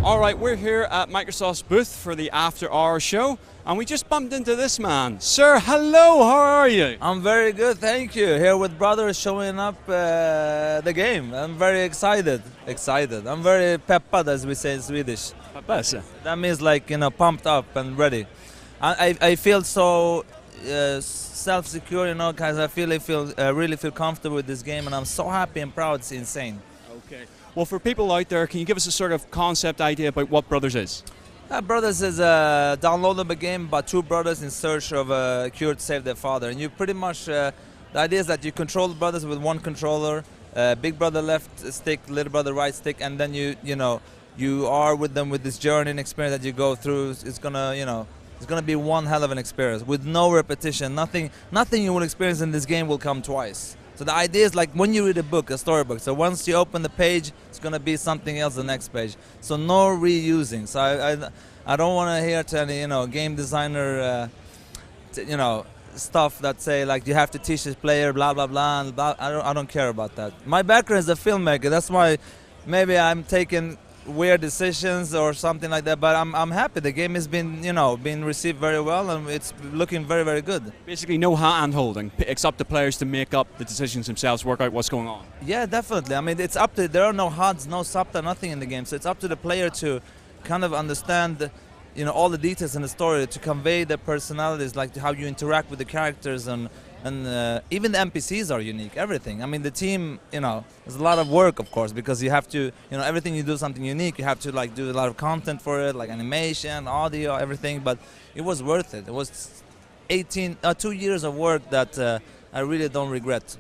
All right, we're here at Microsoft's booth for the After Hours show, and we just bumped into this man. Sir, hello, how are you? I'm very good, thank you. Here with brothers showing up the game. I'm very excited. I'm very peppad, as we say in Swedish. Peppad? That means like, you know, pumped up and ready. I feel so self-secure, you know, because I really feel comfortable with this game, and I'm so happy and proud. It's insane. Okay. Well, for people out there, can you give us a sort of concept idea about what Brothers is? Brothers is a downloadable game about two brothers in search of a cure to save their father. And you pretty much, the idea is that you control the brothers with one controller, big brother left stick, little brother right stick, and then you are with them with this journey and experience that you go through. It's gonna be one hell of an experience with no repetition. Nothing you will experience in this game will come twice. So the idea is like when you read a book, a storybook. So once you open the page, it's gonna be something else the next page. So no reusing. So I don't want to hear to any game designer stuff that say like you have to teach this player blah blah blah. And blah. I don't care about that. My background is a filmmaker. That's why maybe I'm taking weird decisions or something like that, but I'm happy. The game has been being received very well, and it's looking very, very good. Basically no hand holding. It's up to players to make up the decisions themselves, work out what's going on. Yeah, definitely. I mean, it's up to, there are no HUDs, no subtitles, nothing in the game, so it's up to the player to kind of understand all the details in the story, to convey the personalities, like how you interact with the characters, and even the NPCs are unique, everything. I mean, the team, there's a lot of work, of course, because you have to, everything you do something unique, you have to like do a lot of content for it, like animation, audio, everything, but it was worth it. It was 2 years of work that I really don't regret.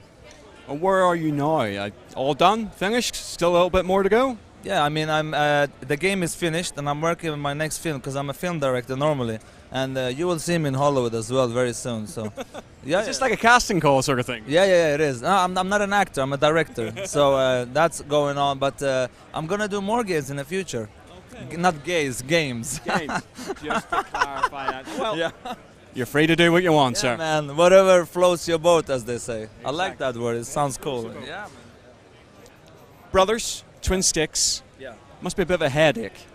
And where are you now? All done? Finished? Still a little bit more to go? Yeah, I mean, the game is finished, and I'm working on my next film because I'm a film director normally, and you will see me in Hollywood as well very soon. So, yeah, it's just like a casting call sort of thing. Yeah, it is. No, I'm not an actor. I'm a director. So that's going on. But I'm gonna do more games in the future. Okay. Not games. Games. Just to clarify that. Well, yeah. You're free to do what you want, yeah, sir. Man, whatever floats your boat, as they say. Exactly. I like that word. It sounds cool. Yeah. Brothers, twin sticks. Yeah. Must be a bit of a headache.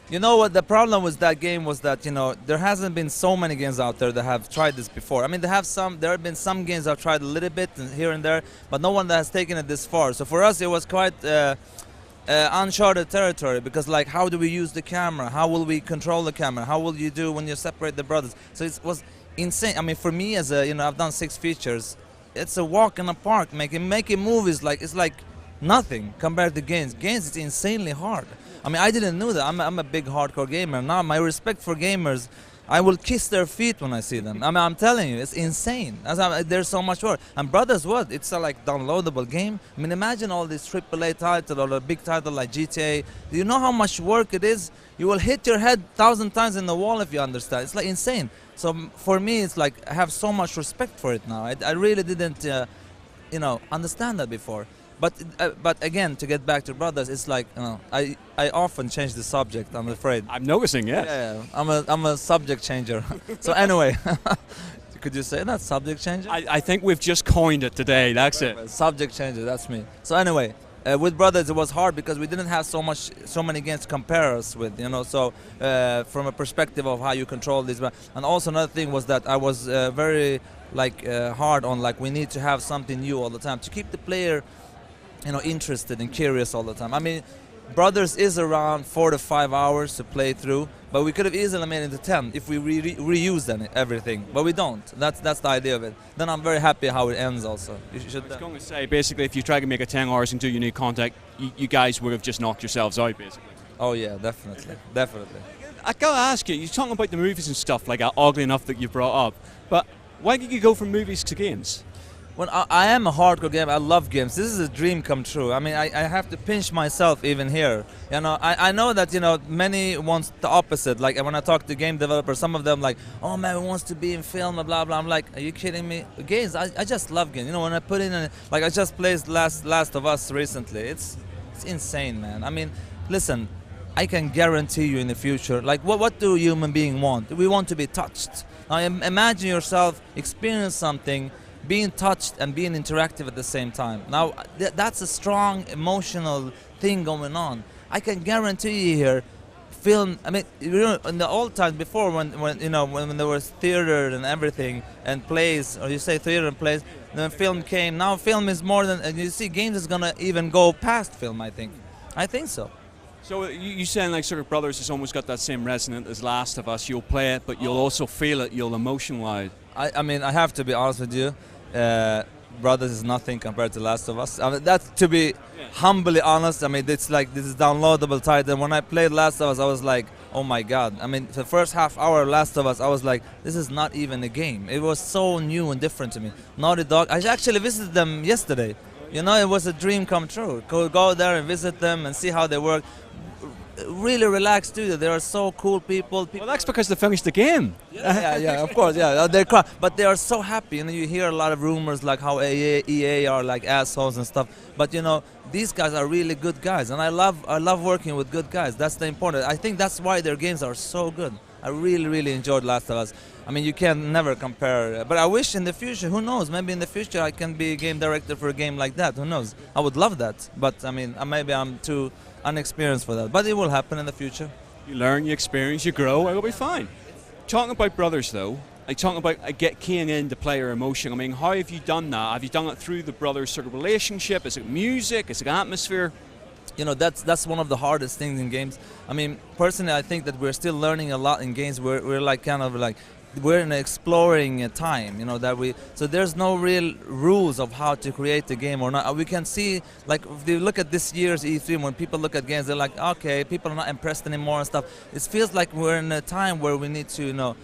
You know what the problem with that game was that there hasn't been so many games out there that have tried this before. I mean, there have been some games that have tried a little bit here and there, but no one that has taken it this far. So for us, it was quite uncharted territory, because like, how do we use the camera? How will we control the camera? How will you do when you separate the brothers? So it was insane. I mean, for me, as I've done 6 features. It's a walk in the park. Making movies it's like nothing compared to games. Games is insanely hard. I mean, I didn't know that. I'm a big hardcore gamer. Now, my respect for gamers, I will kiss their feet when I see them. I mean, I'm telling you, it's insane. There's so much work. And Brothers, what? It's a like downloadable game. I mean, imagine all these AAA titles or a big title like GTA. Do you know how much work it is? You will hit your head 1,000 times in the wall if you understand. It's like insane. So for me, it's like I have so much respect for it now. I really didn't, understand that before. But again, to get back to Brothers, it's like I often change the subject. I'm afraid. I'm noticing, yes. Yeah. I'm a subject changer. So anyway, could you say that, subject changer? I think we've just coined it today. That's it. Subject changer. That's me. So anyway, with Brothers, it was hard because we didn't have so many games to compare us with. So from a perspective of how you control this, and also another thing was that I was very hard on we need to have something new all the time to keep the player interested and curious all the time. I mean, Brothers is around 4 to 5 hours to play through, but we could have easily made it to 10 if we reused everything, but we don't. That's the idea of it. Then I'm very happy how it ends also. I was going to say, basically, if you try to make it 10 hours and do unique content, you guys would have just knocked yourselves out, basically. Oh yeah, definitely. I gotta ask you, you're talking about the movies and stuff oddly enough that you brought up, but why did you go from movies to games? Well, I am a hardcore gamer. I love games. This is a dream come true. I mean, I have to pinch myself even here. I know that many want the opposite. Like when I talk to game developers, some of them oh man, we wants to be in film, blah blah. I'm like, are you kidding me? Games, I just love games. When I put in I just played Last of Us recently. It's insane, man. I mean, listen, I can guarantee you in the future, what do human beings want? We want to be touched. Now imagine yourself experience something, being touched and being interactive at the same time. Now, that's a strong emotional thing going on. I can guarantee you here, film. I mean, you know, in the old times before, when you know, when there was theater and everything and plays, or you say theater and plays, then film came. Now film is more than, and you see, games is gonna even go past film. I think so. So you saying like sort of Brothers has almost got that same resonance as Last of Us. You'll play it, but you'll also feel it. You'll emotion-wise. I mean, I have to be honest with you. Brothers is nothing compared to Last of Us. I mean, that's to be humbly honest. I mean, it's like, this is downloadable title. When I played Last of Us, I was like, oh my god. I mean, the first half hour of Last of Us, I was like, this is not even a game. It was so new and different to me. Naughty Dog, I actually visited them yesterday. You know, it was a dream come true. Go there and visit them and see how they work. Really relaxed studio. They are so cool people. Well, that's because they finished the game. Yeah, of course, yeah. But they are so happy. You know, you hear a lot of rumors like how EA are like assholes and stuff. But you know, these guys are really good guys, and I love working with good guys. That's the important. I think that's why their games are so good. I really enjoyed Last of Us. I mean, you can never compare. But I wish in the future, who knows? Maybe in the future I can be a game director for a game like that. Who knows? I would love that. But I mean, maybe I'm too unexperienced for that, but it will happen in the future. You learn, you experience, you grow, it'll be fine. Talking about Brothers though, like talking about get keying into player emotion, I mean, how have you done that? Have you done it through the Brothers sort of relationship? Is it music? Is it atmosphere? You know, that's one of the hardest things in games. I mean, personally, I think that we're still learning a lot in games. We're like kind of like, we're in an exploring time, you know, so there's no real rules of how to create a game or not. We can see, like, if you look at this year's E3, when people look at games, they're like, okay, people are not impressed anymore and stuff. It feels like we're in a time where we need to, you know,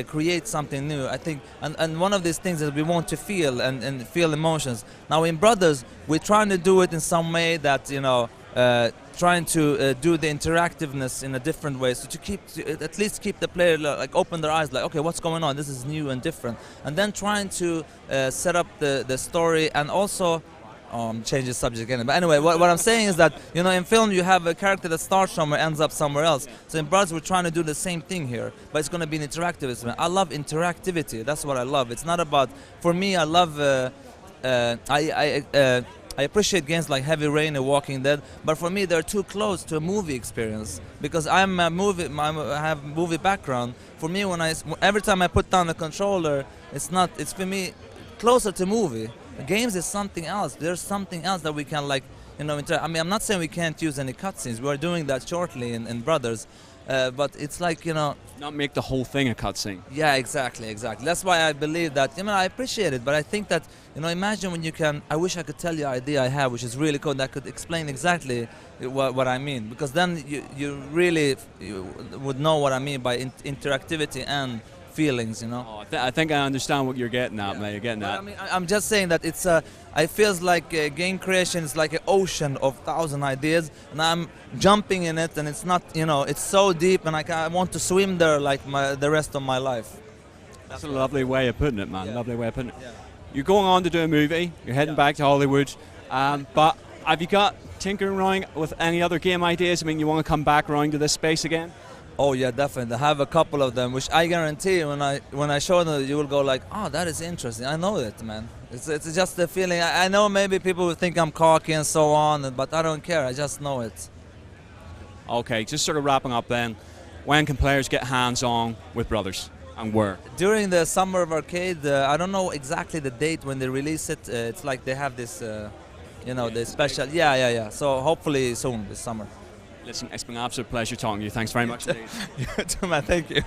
create something new. I think, and one of these things is we want to feel and feel emotions. Now in Brothers, we're trying to do it in some way that, you know, trying to do the interactiveness in a different way, so to at least keep the player like open their eyes, like, okay, what's going on? This is new and different. And then trying to set up the story, and also change the subject again. But anyway, what I'm saying is that, you know, in film you have a character that starts somewhere, ends up somewhere else. So in Brothers we're trying to do the same thing here, but it's going to be an interactive instrument. I love interactivity. That's what I love. It's not about, for me, I love I appreciate games like Heavy Rain and Walking Dead, but for me they're too close to a movie experience, because I have movie background. For me, every time I put down a controller, it's for me closer to movie. Games is something else. There's something else that we can, like, you know, I mean, I'm not saying we can't use any cutscenes. We're doing that shortly in Brothers. But it's like, you know, not make the whole thing a cutscene. Yeah, exactly. That's why I believe that, you know, I appreciate it, but I think that, you know, imagine when you can, I wish I could tell you an idea I have, which is really cool, that could explain exactly what I mean, because then you really would know what I mean by interactivity and feelings, you know. Oh, I think I understand what you're getting at, man. You're getting at. I mean, I'm just saying that it's I feels like game creation is like an ocean of 1,000 ideas, and I'm jumping in it, and it's not, you know, it's so deep, and I want to swim there like the rest of my life. That's a lovely way of putting it, man. Yeah. Lovely way of putting it. Yeah. You're going on to do a movie. You're heading back to Hollywood, but have you got tinkering around with any other game ideas? I mean, you want to come back around to this space again? Oh yeah, definitely. I have a couple of them, which I guarantee when I show them, you will go like, oh, that is interesting. I know it, man. It's just a feeling. I know maybe people will think I'm cocky and so on, but I don't care. I just know it. Okay, just sort of wrapping up then. When can players get hands-on with Brothers, and where? During the Summer of Arcade. I don't know exactly the date when they release it. It's like they have this, you know, the special. Yeah. So hopefully soon this summer. Listen, it's been an absolute pleasure talking to you. Thanks very much indeed. Man, thank you.